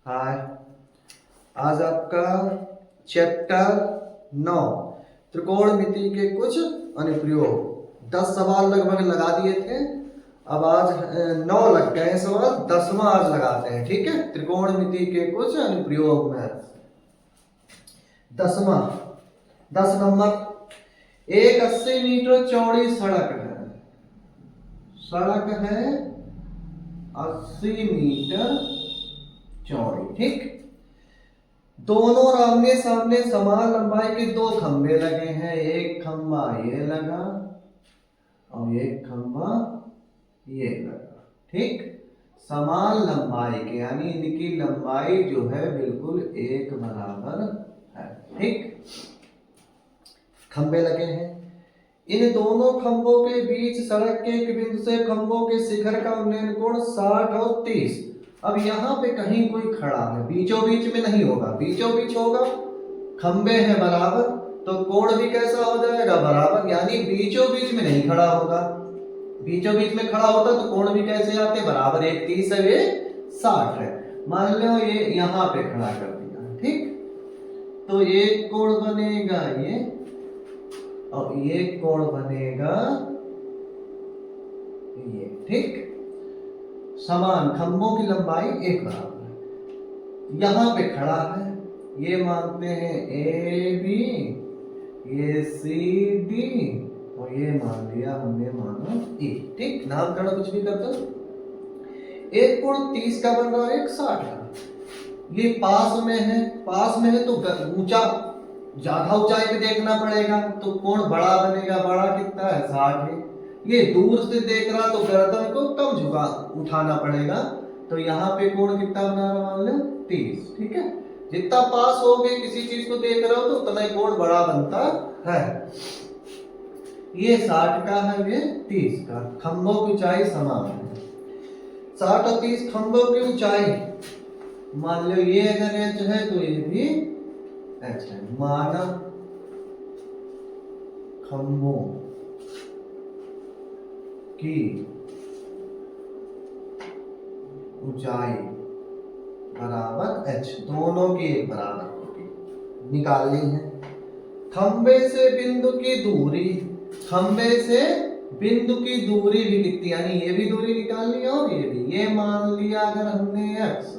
हाय। आज आपका चैप्टर 9 त्रिकोणमिति के कुछ अनुप्रयोग 10 सवाल लगभग लगा दिए थे। अब आज 9 लग गए सवाल, 10वां आज लगाते हैं। ठीक है, त्रिकोणमिति के कुछ अनुप्रयोग में 10वां 10 नंबर। एक 80 मीटर चौड़ी सड़क है 80 मीटर चौड़ी। ठीक, दोनों आमने सामने समान लंबाई के दो खंभे लगे हैं। एक खंभा ये लगा और एक खंभा ये लगा। ठीक, समान लंबाई के, यानी इनकी लंबाई जो है बिल्कुल एक बराबर है। ठीक, खंभे लगे हैं। इन दोनों खंभों के बीच सड़क के एक बिंदु से खंभों के शिखर का उन्नयन कोण 60 और 30। अब यहाँ पे कहीं कोई खड़ा है, बीचों बीच में नहीं होगा, बीचों बीच होगा। खंभे हैं बराबर तो कोण भी कैसा हो जाएगा, बराबर, यानी बीचों बीच में नहीं खड़ा होगा। बीचों बीच में खड़ा होता तो कोण भी कैसे आते, बराबर। एक 30 है, ये 60 है। मान लो ये यहाँ पे खड़ा कर दिया। ठीक, तो एक कोण बनेगा ये और ये कोण बनेगा ये। ठीक, समान खंभों की लंबाई एक बराबर है। यहां पे खड़ा है, ये मानते हैं ए बी, ये सी डी और ये मान लिया हमने माना ए। ठीक, नामकरण कुछ भी कर दो। एक कोण 30 का बन रहा है, एक 60 का। ये पास में है तो ऊंचा, ज्यादा ऊंचाई पे देखना पड़ेगा तो कोण बड़ा बनेगा। बड़ा कितना है, 60 है। ये दूर से देख रहा तो गर्दन को कम झुका उठाना पड़ेगा, तो यहाँ पे कोण कितना बना रहा, मान लो 30। ठीक है, जितना पास हो गए किसी चीज को देख रहे हो तो उतना ही कोण बड़ा बनता है। ये 60 का है, ये 30 का। खंभों की ऊंचाई समान है, 60 और 30 खंभों की ऊंचाई। मान लो ये अगर h है तो ये भी h है। माना खंभों की ऊंचाई बराबर h, दोनों की एक बराबर होगी, निकालनी है। खंभे से बिंदु की दूरी, खंभे से बिंदु की दूरी भी कितनी, यानी ये भी दूरी निकालनी है और ये भी। ये मान लिया अगर हमने x,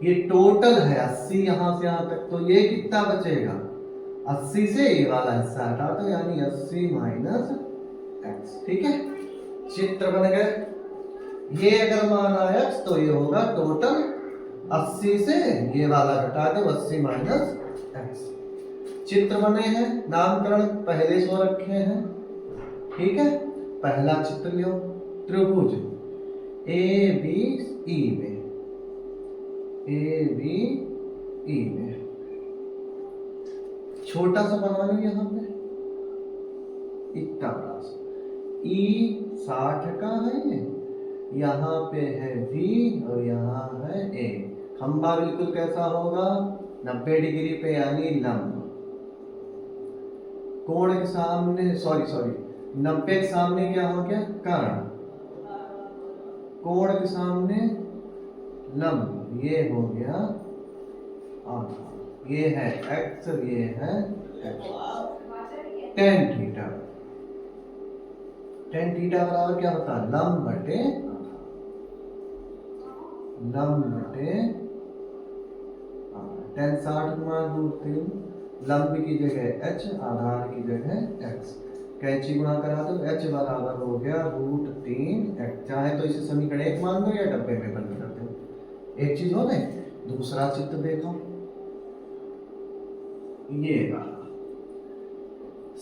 ये टोटल है 80 यहां से यहां तक, तो ये कितना बचेगा, 80 से ये वाला हिस्सा हटा दो, यानी 80 माइनस x। ठीक है, चित्र बन गए। ये अगर माना x तो ये होगा टोटल 80 से ये वाला घटा दो, 80 माइनस x। चित्र बने हैं, नामकरण पहले सो रखे हैं। ठीक है, पहला चित्र लो, त्रिभुज ए बी ई में, ए बी ई में छोटा सा बना लो यहाँ पे, इतना बड़ा सा। ई 60 का है, यहाँ पे है V और यहाँ है A। खंभा बिल्कुल कैसा होगा, 90 डिग्री पे, यानी लंब। कोण के सामने सॉरी 90 के सामने क्या हो गया, कर्ण। कोण के सामने लंब, ये हो गया आधा। ये है x, ये है x। tan theta, tan theta बराबर क्या होता है, लंब बटे आधा। लंब बटे आधा। tan 60 गुणा 2 3, लंब की जगह h, आधार की जगह x। कैंची गुणा करा दो, h बराबर हो गया √3x। चाहे तो इसे समीकरण 1 मान दो या डब्बे में बंद कर दो, एक चीज हो गई। दूसरा चित्र देखो, ये रहा,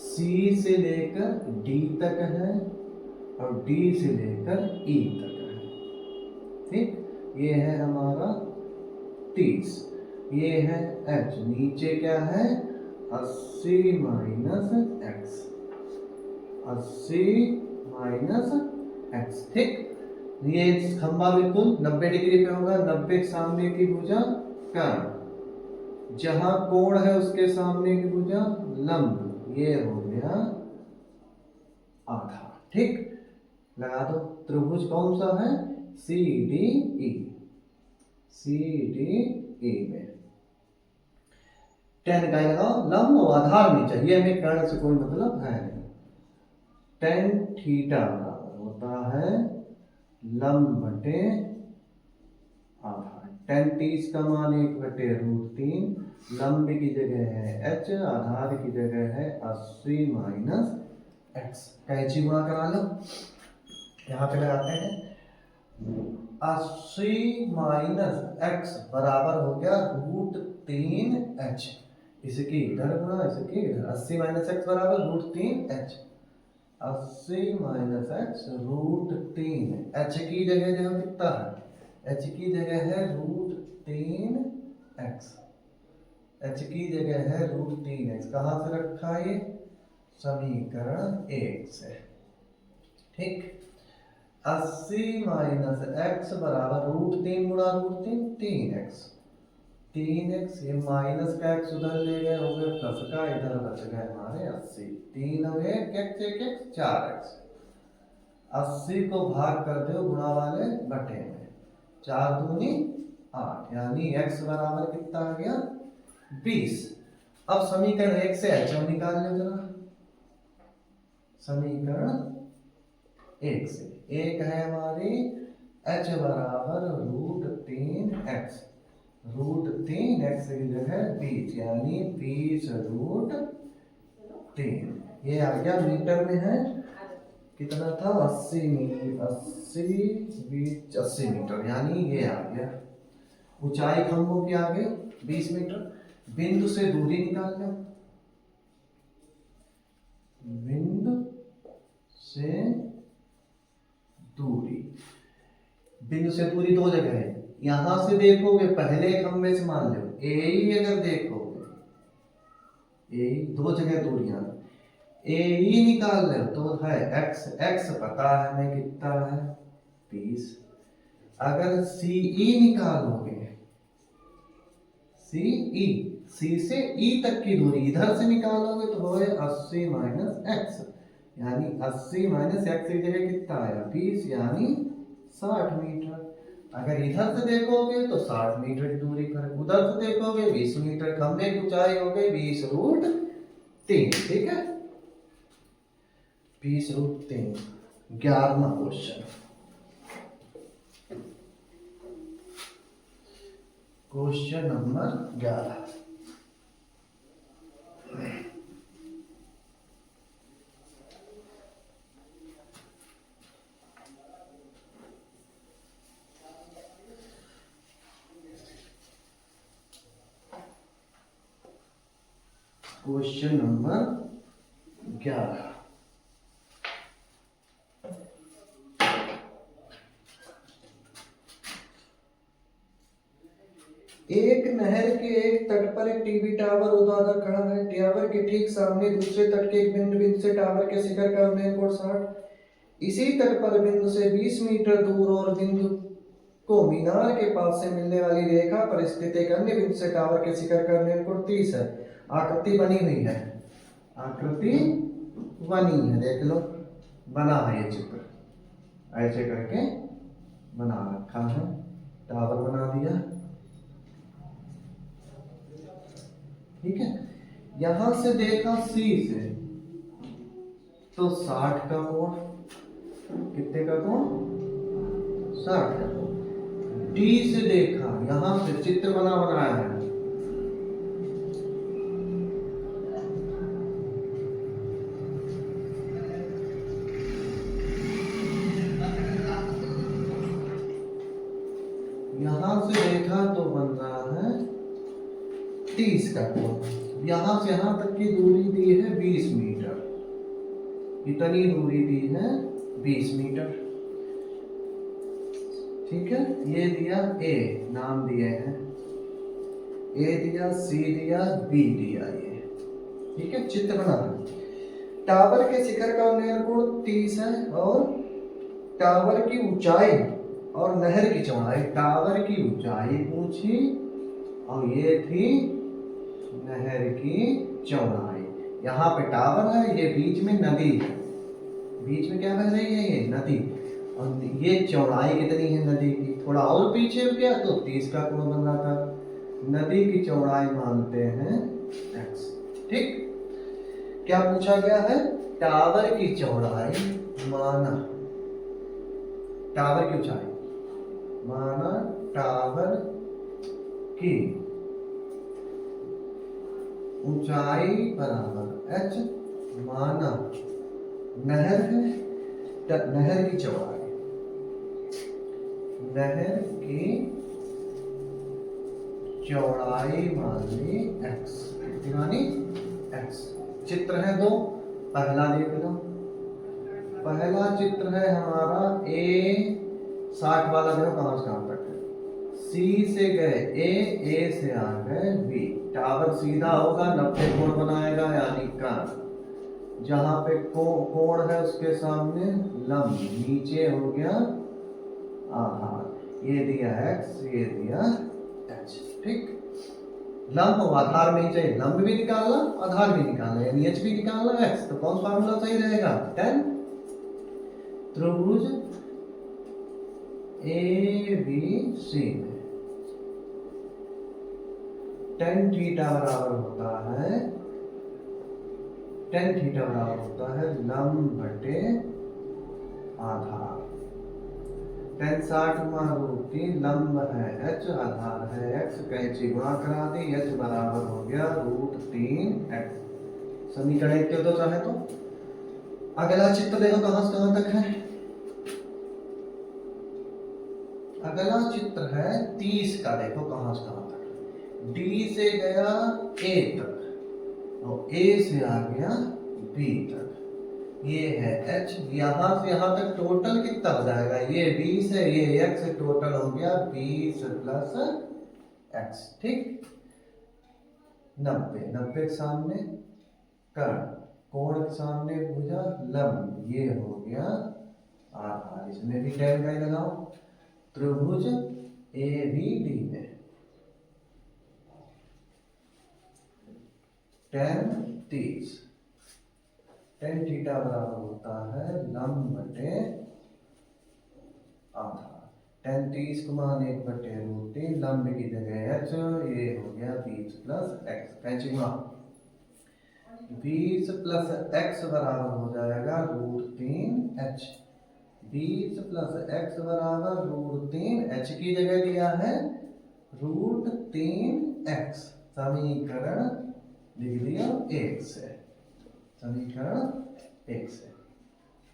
C से लेकर D तक है और D से लेकर E तक है। ठीक, ये है हमारा 30, ये है h, नीचे क्या है 80 माइनस x, 80 माइनस x। ठीक, ये खंभा बिल्कुल 90 डिग्री पे होगा, 90 के सामने की भुजा कर्ण, जहां कोण है उसके सामने की भुजा लंब, ये हो गया आधा। ठीक, लगा दो। त्रिभुज कौन सा है, C D E. C D E में। टेन का लगाओ, लंब और आधार में चाहिए, हमें कर्ण से कोई मतलब है नहीं। टेन थीटा बराबर होता है लंब बटे आधार। टेन 30 का मान 1/√3, लंब की जगह है h, आधार की जगह है 80 माइनस x। कैंची गुणा करा लो, यहाँ पे लगाते हैं 80 माइनस x बराबर हो गया √3h। इसकी इधर गुणा, इसकी इधर, 80 माइनस x बराबर √3h। 80 माइनस x √3, h की जगह जो कितना है, h की जगह है √3x, h की जगह है √3x। कहाँ से रखा है ये, समीकरण 1 से। ठीक, 80 माइनस x बराबर √3 गुणा √3 3x, 3x, ये माइनस का x उधर ले गए, हो गए प्लस का, इधर बच गए हमारे 80, 3 हो गए x 1 x 4x। 80 को भाग कर दो गुणा वाले बटे में, 4 दूनी 8, यानी x बराबर कितना आ गया 20। अब समीकरण 1 से h निकाल लो जरा। समीकरण 1 से एक है हमारी h बराबर √3x, √3x की जगह 20, यानी 20√3। ये आ गया मीटर में है, कितना था 80 मीटर, यानी ये आ गया। ऊंचाई खंभों की आ गई 20 मीटर। बिंदु से दूरी निकाल लो, बिंदु से दूरी, बिंदु से दूरी दो जगह है। यहां से देखोगे पहले खंभे से मान लो ए ही, अगर देखोगे ए दो जगह दूरियां, ए ही निकाल लो तो है x, x पता है हमें कितना है 20। अगर सी ई निकालोगे, सी ई, सी से ई तक की दूरी इधर से निकालोगे तो वो है 80 माइनस x, यानी 80 माइनस x की जगह कितना आया 20, यानी 60 मीटर। अगर इधर से देखोगे तो 60 मीटर की दूरी पर, उधर से देखोगे 20 मीटर। खंभे की ऊंचाई हो गई 20√3। ठीक है, 20√3। 11वां question, question number 11। Question number 11। एक नहर के एक तट पर एक टीवी टावर उतार खड़ा है। टावर के ठीक सामने दूसरे तट के एक बिंदु से टावर के शिखर का मेल कोण 60। इसी तट पर बिंदु से 20 मीटर दूर और बिंदु को मीनार के पास से मिलने वाली रेखा पर स्थित एक अन्य बिंदु से टावर के शिखर का मेल कोण 30 है। आकृति बनी हुई है, आकृति बनी है, देख लो बना है ये चित्र, ऐसे करके बना रखा है, टावर बना दिया। ठीक है, यहां से देखा सी से तो 60 का कोण, कितने का कोण 60 का कोण। डी से देखा, यहां से चित्र बनाया है, यहां से देखा तो बन रहा है 30 का कोण। यहां से यहां तक की दूरी दी है 20 मीटर, इतनी दूरी दी है 20 मीटर। ठीक है, ये दिया ए, नाम दिए हैं, ए दिया, सी दिया, बी दिया, ये ठीक है। चित्र बना, टावर के शिखर का मेल कोण 30 है और टावर की ऊंचाई और नहर की चौड़ाई, टावर की ऊंचाई पूछी और ये थी नहर की चौड़ाई। यहाँ पे टावर है, ये बीच में नदी है, बीच में क्या बह रही है ये नदी, और ये चौड़ाई कितनी है नदी की, थोड़ा और पीछे गया तो 30 का कोण बन रहा था। नदी की चौड़ाई मानते हैं x। ठीक, क्या पूछा गया है, टावर की चौड़ाई माना, टावर की ऊंचाई माना, टावर की ऊंचाई बराबर h, माना नहर है, नहर की चौड़ाई, नहर की चौड़ाई मान ली x, कितनी मानी x। चित्र है दो, पहला देख लो, पहला चित्र है हमारा a 60 वाला, देखो कहां से कहां तक है, C से गए A से आ गए B, टावर सीधा होगा 90 कोण बनाएगा, यानी का जहां पे कोण है उसके सामने लंब, नीचे हो गया आधार, ये दिया x, ये दिया h। ठीक, लंब और आधार में ही चाहिए, लंब भी निकालना आधार भी निकालना, यानी h भी निकालना x, तो कौन फार्मूला सही रहेगा, tan त्रिभुज ABC में tan थीटा बराबर होता है, tan थीटा बराबर होता है लंब बटे आधार, tan 60 √3, लंब है h, आधार है x, कैंची गुणा करा दी, h बराबर हो गया √3x। समीकरण एक के दो चाहे तो। अगला चित्र देखो कहां से कहां तक है, अगला चित्र है 30 का, देखो कहां से कहां तक, D से गया A तक और A से आ गया B तक, ये है h, यहां से यहां तक टोटल कितना हो जाएगा, ये 20 है, ये x, टोटल हो गया 20 प्लस x। ठीक, 90, 90 के सामने कर्ण, कोण के सामने भुजा, लंब, ये हो गया आधार, इसमें भी tan का ही लगाओ, त्रिभुज ABD में tan 30, tan थीटा बराबर होता है लंब बटे आधार, tan 30 को मान 1/√3, लंब की जगह h, ये हो गया 20 प्लस x, कैंची गुणा 20 प्लस x बराबर हो जाएगा √3h, 20 प्लस x बराबर √3h की जगह दिया है √3x, समीकरण लिख दिया 1 से, समीकरण 1 से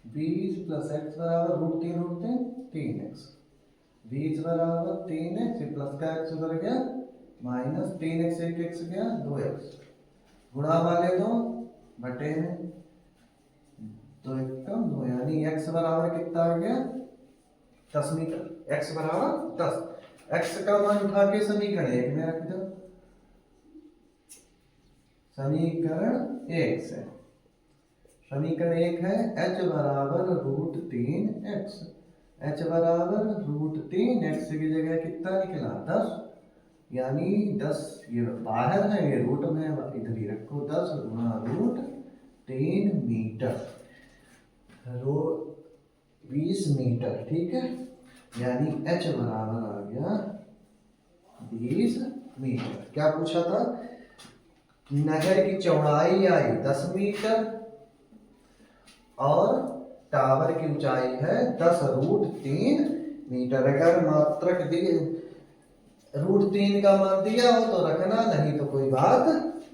20 प्लस x बराबर √3 3x, 20 बराबर 3x, प्लस का x उधर गया माइनस 3x, 1x गया 2x, गुणा वाले दो बटे में 2 1 कम 2, यानी x बराबर कितना आ गया 10 मीटर, x बराबर 10, x का मान उठा के समीकरण 1 में रख दो, समीकरण 1 से, समीकरण 1 है h बराबर √3x, h बराबर √3x की जगह कितना निकला 10, यानी 10, ये बाहर है ये रूट में, इधर ही रखो, 10 गुणा √3 मीटर, 20 मीटर। ठीक है, यानी h बराबर आ गया 20 मीटर। क्या पूछा था, नहर की चौड़ाई आई 10 मीटर और टावर की ऊंचाई है 10√3 मीटर। अगर मात्रक दिए √3 का मान दिया हो तो रखना, नहीं तो कोई बात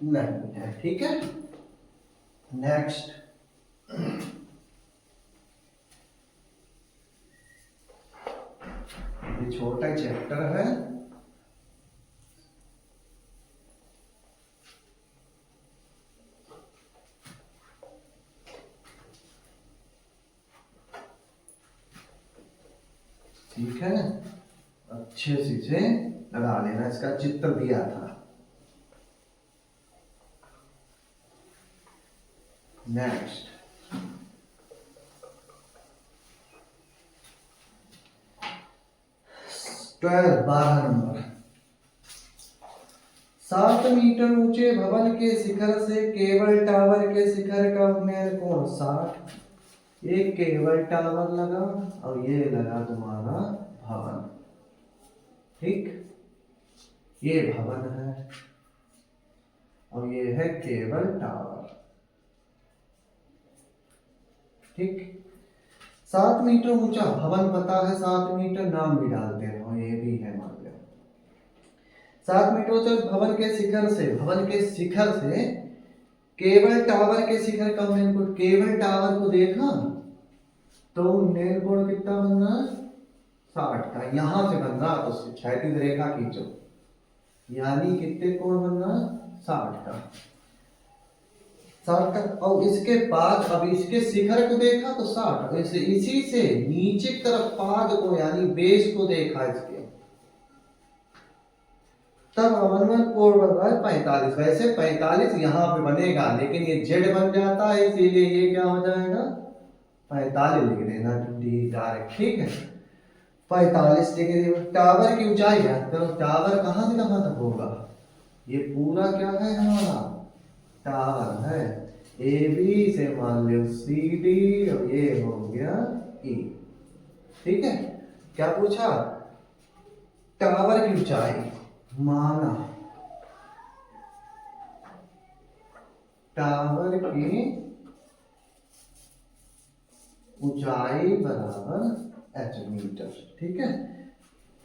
नहीं है। ठीक है, नेक्स्ट ये छोटा चैप्टर है, ठीक है, अच्छे से लगा लेना। इसका चित्र दिया था। नेक्स्ट 12 नंबर, 7 मीटर ऊंचे भवन के शिखर से केबल टावर के शिखर का मेल कोण 60 एक केबल टावर लगा और ये लगा तुम्हारा भवन। ठीक, ये भवन है और ये है केबल टावर। ठीक, 7 मीटर ऊंचा भवन पता है, 7 मीटर नाम भी डालते हो, ये भी है मान लो। 7 मीटर ऊंचा भवन के शिखर से केबल टावर के शिखर का मेन कोण, केबल टावर को देखा तो मेन कोण कितना बन रहा है, 60 का। यहां से बन रहा तो क्षैतिज रेखा खींचो, यानी कितने कोण बन रहा, 60 का। 60 का। और इसके बाद अब इसके शिखर को देखा तो 60, इसी से नीचे की तरफ पाद को यानी बेस को देखा इसके, तब अवनवन कोण बन रहा है 45। वैसे 45 यहाँ पे बनेगा, लेकिन ये जेड बन जाता है, इसीलिए ये क्या हो जाएगा, 45 लिख देना डी डायरेक्ट। ठीक है, 45 डिग्री। टावर की ऊंचाई है, तो टावर कहाँ से कहाँ तक होगा, ये पूरा क्या है हमारा टावर है। ए बी से मान लो सी डी और ये हो गया ई। ठीक है, क्या पूछा, टावर की ऊंचाई माना, टावर की ऊंचाई बराबर h मीटर। ठीक है,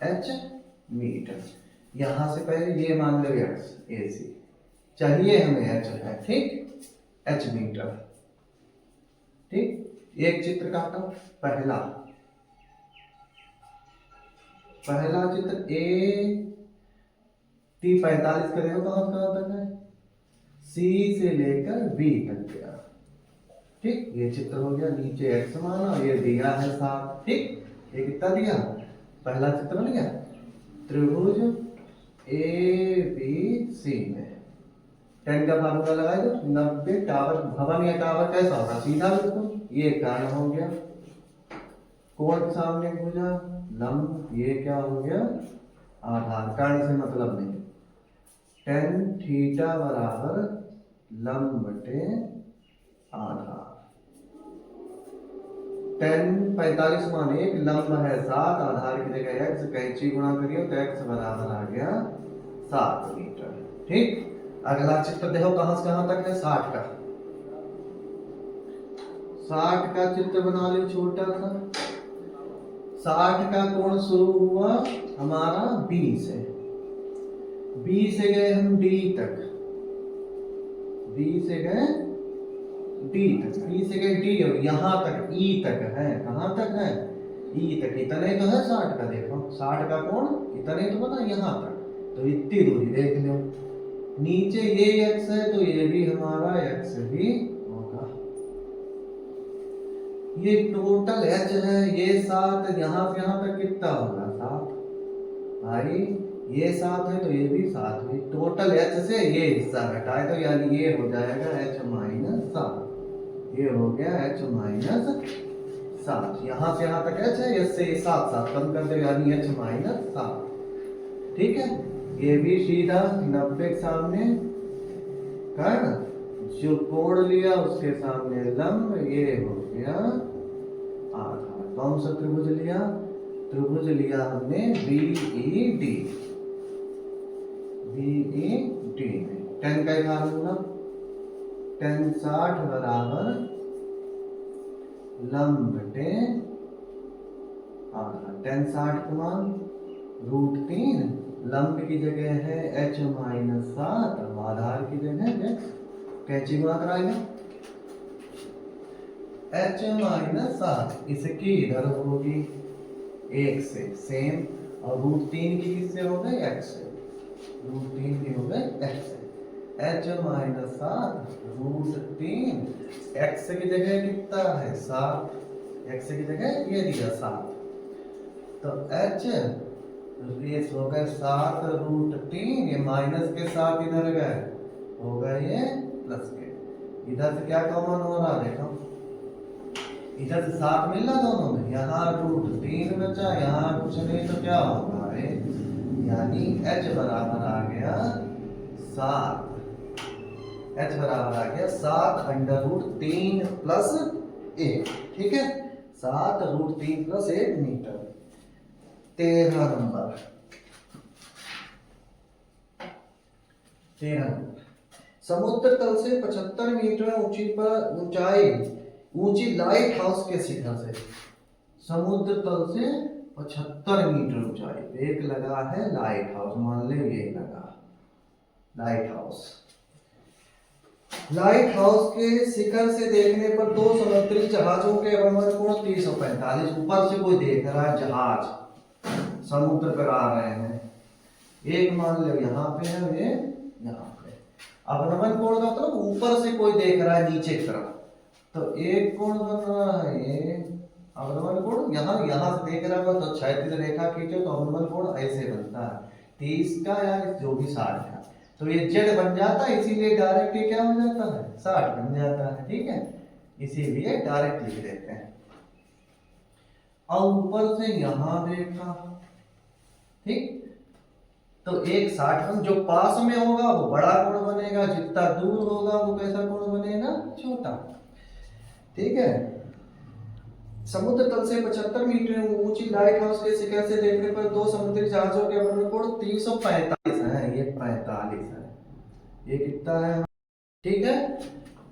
h मीटर। यहां से पहले ये मान लो x ए सी, चाहिए हमें h है। ठीक, h मीटर। ठीक, एक चित्र काटा, पहला चित्र ए 45 करे हो, कहां तक है, सी से लेकर बी तक गया। ठीक, ये चित्र हो गया, नीचे x माना, ये दिया है 7। ठीक, ये कितना दिया, पहला चित्र बन गया, त्रिभुज ए बी सी में 10 का फार्मूला लगाए तो 90। टावर भवन या टावर कैसा होगा, सीधा बिल्कुल, ये कर्ण हो गया, कोण के सामने भुजा लंब, ये क्या हो गया आधार, कर्ण से मतलब नहीं। tan थीटा बराबर लंब बटे आधार। tan 45 मान 1, लंब है 7, आधार की जगह x, कैंची गुणा करियो तो x बराबर आ गया 7 मीटर। ठीक, अगला चित्र देखो कहां से कहां तक है, 60 का। 60 का चित्र बना लो छोटा सा। 60 का कोण शुरू हुआ हमारा B से, B से गए हम D तक, B से गए D तक, B से गए D और यहाँ तक E तक है। कहाँ तक है, E तक। इतना ही तो है 60 का, देखो 60 का कोण इतना ही तो बना यहाँ तक, तो इतनी दूरी देख लो। नीचे ये x है तो ये भी हमारा x भी होगा। ये टोटल h है, ये 7, यहाँ से यहाँ तक कितना होगा 7 भाई, ये 7 है तो ये भी 7 है। टोटल h से ये हिस्सा घटाए तो यानी ये हो जाएगा h माइनस 7, ये हो गया h माइनस 7। यहाँ से यहाँ तक h है, इससे ये 7 कम कर दो यानी h माइनस 7। ठीक है, ये भी सीधा 90 के सामने कर्ण, जो कोण लिया उसके सामने लंब, ये हो गया आधार। कौन सा त्रिभुज लिया, त्रिभुज लिया हमने BED में। tan का फार्मूला, tan 60 बराबर लंब बटे आधार। tan 60 का मान √3, लंब की जगह है h माइनस 7 और आधार की जगह x। कैंची गुणा कराएंगे, h माइनस 7 इसकी इधर होगी 1 से सेम, और √3 की किससे हो गए, x से, √3 की हो गए x से। h माइनस 7 √3, x की जगह कितना है 7, x की जगह ये दिया 7, तो h ये हो गए 7 √3, ये माइनस के साथ इधर गए, हो गए ये प्लस के। इधर से क्या कॉमन हो रहा, देखो इधर से 7 मिल रहा दोनों में, यहाँ √3 बचा, यहाँ कुछ नहीं तो क्या होगा, यानी h बराबर आ गया 7, h बराबर आ गया 7 √3 + 1। ठीक है, 7√3+1 मीटर। 13 नंबर, 13 नंबर, समुद्र तल से 75 मीटर ऊंची लाइट हाउस के शिखर से, समुद्र तल से 75 मीटर ऊंचाई पे एक लगा है लाइट हाउस, मान ले ये लगा लाइट हाउस। लाइट हाउस के शिखर से देखने पर दो समुद्री जहाजों के भ्रमण कोण 345। ऊपर से कोई देख रहा है जहाज समुद्र पर आ रहे हैं, एक मान लो यहाँ पे है, ये यहाँ पे। अवनमन कोण का मतलब ऊपर से कोई देख रहा है नीचे की तरफ, तो एक कोण बन रहा है ये अवनमन कोण। यहाँ से देख रहा है तो क्षैतिज रेखा खींचो तो अवनमन कोण ऐसे बनता है 30 का या जो भी 60 का, तो ये जेड बन जाता है, इसीलिए डायरेक्ट ये क्या हो जाता है 60 बन जाता है। ठीक है, इसीलिए डायरेक्ट लिख देते हैं। और ऊपर से यहां देखा, ठीक, तो एक 60 जो पास में होगा वो बड़ा कोण बनेगा, जितना दूर होगा वो कैसा कोण बनेगा, छोटा। ठीक है, समुद्र तल से 75 मीटर ऊंची लाइट हाउस के शिखर से देखने पर दो समुद्री जहाजों के भ्रमण कोण 345 है, ये 45 है, ये कितना है। ठीक है,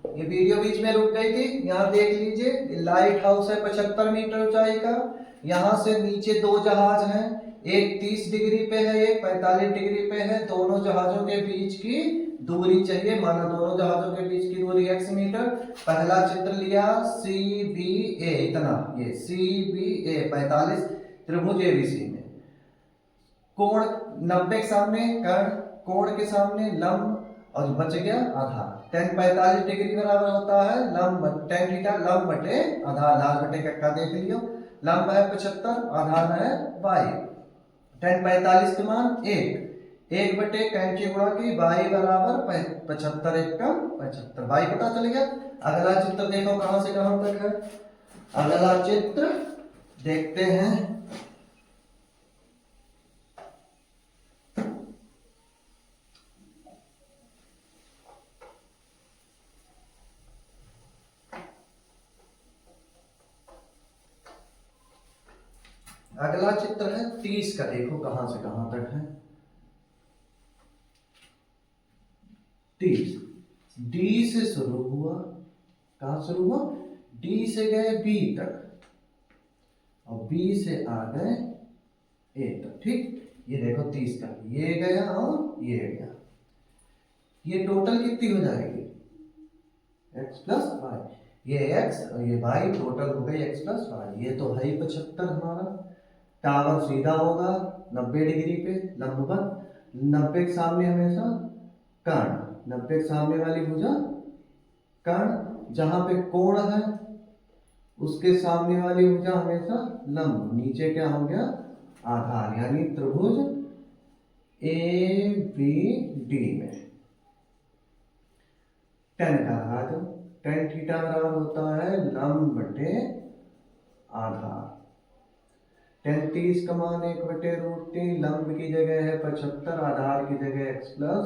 ये वीडियो बीच में रुक गई थी, यहाँ देख लीजिए। लाइट हाउस है 75 मीटर ऊंचाई का, यहाँ से नीचे दो जहाज हैं, एक 30 डिग्री पे है, एक 45 डिग्री पे है। दोनों जहाजों के बीच की दूरी चाहिए, माना दोनों जहाजों के बीच की दूरी x मीटर। पहला चित्र लिया CBA, इतना ये CBA 45 त्रिभुज ABC में कोण 90 के सामने कर्ण, कोण के सामने लंब, और बच गया आधार। tan 45 डिग्री बराबर होता है लंब tan थीटा लंब बटे आधार, लाल बटे कक्का देख लियो। लंब है 75, आधार है y। tan 45 के मान 1 बटे कैंची गुणा की y बराबर 75 1 का 75, y पता चल गया। अगला चित्र देखो कहां से कहां तक है। अगला चित्र देखते हैं, अगला चित्र है 30 का, देखो कहां से कहां तक है। 30 D से शुरू हुआ, कहां शुरू हुआ, D से गए B तक, और B से आ गए A तक। ठीक, ये देखो 30 का, ये गया और ये गया, ये टोटल कितनी हो जाएगी x प्लस वाई, ये x और ये y, टोटल हो गई x प्लस वाई। ये तो है ही 75 हमारा। टावर सीधा होगा 90 डिग्री पे लंबवत, 90 के सामने हमेशा कर्ण, 90 के सामने वाली भुजा कर्ण, जहां पे कोण है उसके सामने वाली भुजा हमेशा लंब, नीचे क्या हो गया आधार, यानी त्रिभुज ABD में tan का लगा दो, tan थीटा बराबर होता है लंब बटे आधार। tan 30 का मान 1/√3, लंब की जगह है 75, आधार की जगह x plus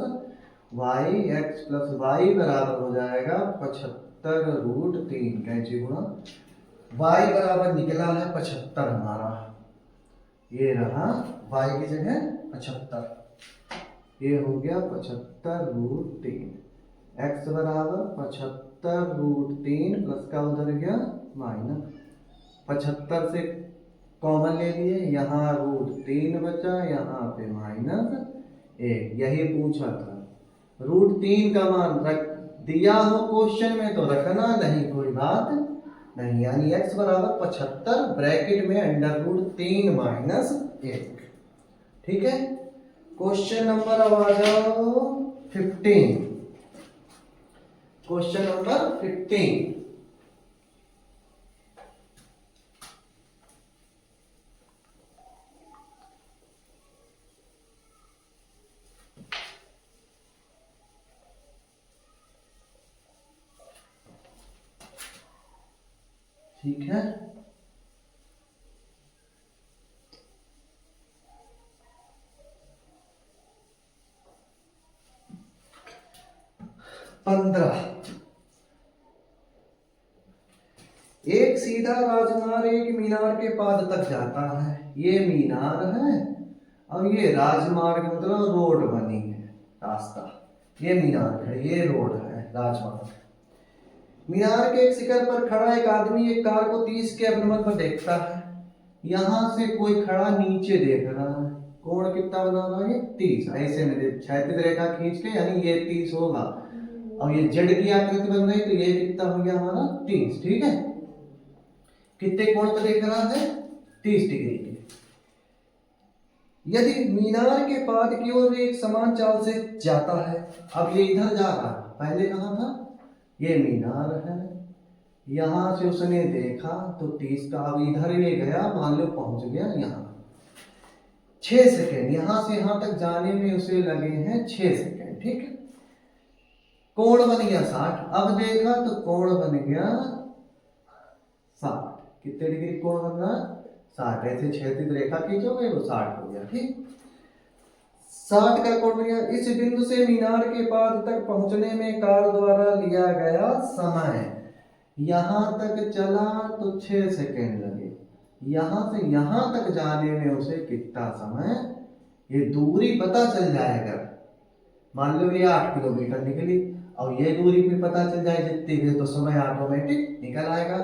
Y, x plus Y बराबर हो जाएगा 75√3 कैंची गुणा, y बराबर निकला है 75 हमारा, ये रहा y की जगह 75, ये हो गया 75√3, x बराबर 75√3 प्लस का उधर गया माइनस, 75 से कॉमन ले लिए, यहाँ √3 बचा, यहाँ पे -1, यही पूछा था। √3 का मान रख दिया हो क्वेश्चन में तो रखना, नहीं कोई बात नहीं, यानी x बराबर 75 ब्रैकेट में √3 -1। ठीक है, क्वेश्चन नंबर अब आ जाओ 15, क्वेश्चन नंबर 15। ठीक है, पंद्रह, एक सीधा राजमार्ग एक मीनार के पाद तक जाता है। ये मीनार है और ये राजमार्ग मतलब रोड बनी है, रास्ता। ये मीनार है, ये रोड है, राजमार्ग। मीनार के एक शिखर पर खड़ा एक आदमी एक कार को 30 के अभिमत पर देखता है। यहां से कोई खड़ा नीचे देख रहा है। कोण कितना बना रहा है? 30। ऐसे में देख, क्षैतिज रेखा खींच के, यानी ये 30 होगा। और ये जेड की आकृति बन रही, तो ये कितना हो गया हमारा? 30। ठीक है, कितने कोण पर देख रहा है? 30 डिग्री के। यदि मीनार के पाद की ओर एक समान चाल से जाता है, अब ये इधर जा रहा है, पहले कहां था? ये मीनार है, यहां से उसने देखा तो 30 का, अब इधर ये गया, मान लो पहुंच गया यहां। 6 सेकेंड, यहां से यहां तक जाने में उसे लगे हैं 6 सेकेंड। ठीक है, कोण बन गया 60। अब देखा तो कोण बन गया 60। कितने डिग्री कोण बन रहा? 60। ऐसे क्षैतिज रेखा खींचोगे वो 60 हो गया। ठीक, 60 का कोण बन गया। इस बिंदु से मीनार के पाद तक पहुंचने में कार द्वारा लिया गया समय, यहां तक चला तो 6 सेकेंड लगे, यहां से यहां तक जाने में उसे कितना समय? ये दूरी पता चल जाएगा। मान लो ये 8 किलोमीटर निकली और ये दूरी फिर पता चल जाए जितनी भी, तो समय ऑटोमेटिक निकल आएगा।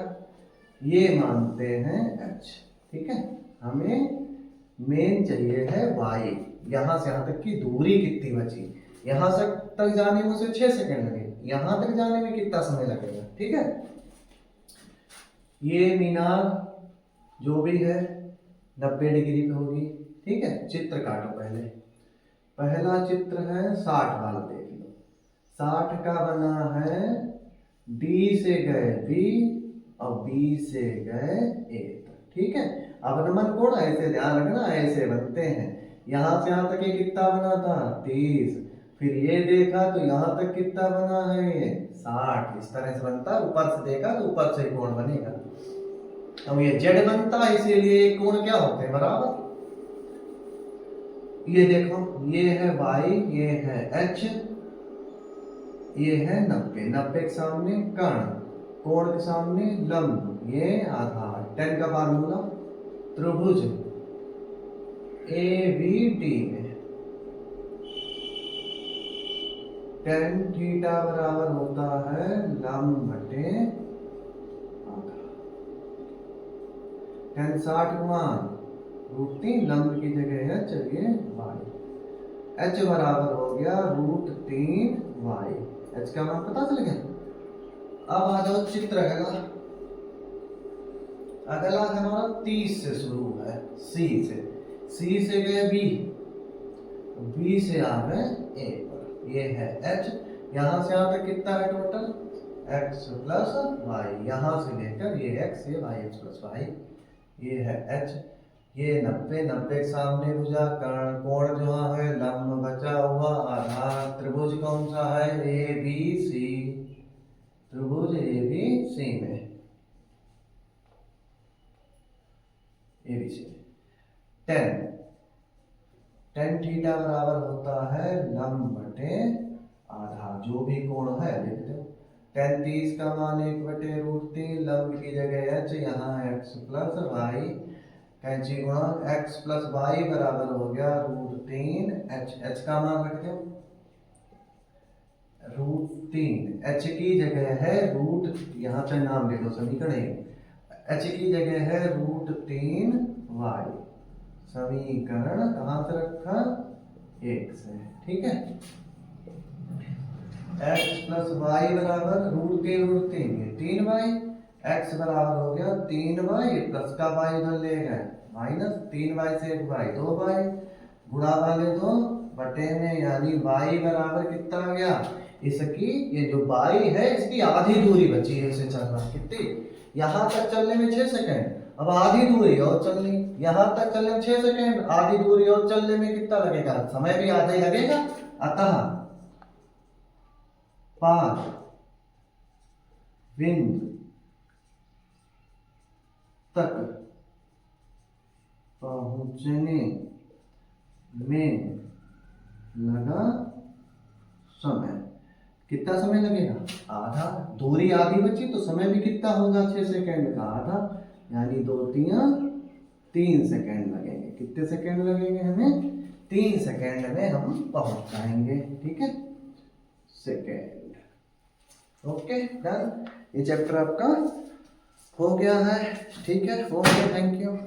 ये मानते हैं h। ठीक है, हमें मेन चाहिए है y। यहां से यहां तक की दूरी कितनी बची? यहां से तक जाने में उसे 6 सेकेंड लगे, यहां तक जाने में कितना समय लगेगा? ठीक है, ये मीनार जो भी है 90 डिग्री पे होगी। ठीक है, चित्र काटो। पहला चित्र है 60 वाला, देख लो। 60 का बना है D से गए B और B से गए A तक। ठीक है, अवनमन कोण ऐसे ध्यान रखना, ऐसे बनते हैं। यहां से यहां तक ये कितना बना था? 30। फिर ये देखा तो यहां तक कितना बना है? ये 60। इस तरह से बनता है। ऊपर से देखा तो ऊपर से कोण बनेगा। अब ये जेड बनता है, इसीलिए कोण क्या होते हैं? बराबर। ये देखो, ये है y, ये है h, ये है 90। 90 के सामने कर्ण, कोण के सामने लंब, ये आधार। 10 का फार्मूला त्रिभुज ABD में tan थीटा बराबर होता है लंब बटे आधार। tan 60 गुणा √3, लंब की जगह है चलिए y। h बराबर हो गया √3y। h का मान पता चल गया। अब आ जाओ चित्र अगला। अगला हमारा 30 से शुरू है, C से गए B से आ गए A पर। ये है h। यहां से यहां तक कितना है टोटल? x plus y। यहां से लेकर ये x, ये y, x प्लस y। ये है h। ये 90। 90 के सामने भुजा, कर्ण, कोण जो है लंब, बचा हुआ आधार। त्रिभुज कौन सा है? ABC। त्रिभुज ABC में ABC tan थीटा बराबर होता है लंब बटे आधार। जो भी कोण है लिख दो। tan 30 का मान 1 बटे √3, लंब की जगह h, यहाँ x प्लस y, कैंची गुणा x प्लस y बराबर हो गया √3h। h का मान रख दो √3। h की जगह है रूट, यहाँ पे नाम ले दो समीकरण। h की जगह है √3y। समीकरण कहां से रखा? 1 से। ठीक है, x प्लस वाई बराबर √3 ये 3y। x बराबर हो गया 3y, प्लस का y उधर ले गए माइनस, 3y से 1y 2y, गुणा वाले 2 बटे में, यानी y बराबर कितना आ गया? इसकी ये जो y है इसकी आधी दूरी बची है इसे चलना। कितनी? यहां तक चलने में 6 सेकेंड। अब आधी दूरी और चलनी, यहां तक चलने में 6 सेकेंड, आधी दूरी और चलने में कितना लगेगा? समय भी आधा ही लगेगा। अतः 5 बिंदु तक पहुंचने में लगा समय कितना समय लगेगा आधा, दूरी आधी बची तो समय भी कितना होगा 6 सेकंड का आधा, यानी 2 3 सेकंड लगेंगे। कितने सेकंड लगेंगे हमें 3 सेकंड में हम पहुंच जाएंगे। ठीक है सेकंड। ओके डन, ये चैप्टर आपका हो गया है। ठीक है ओके थैंक यू।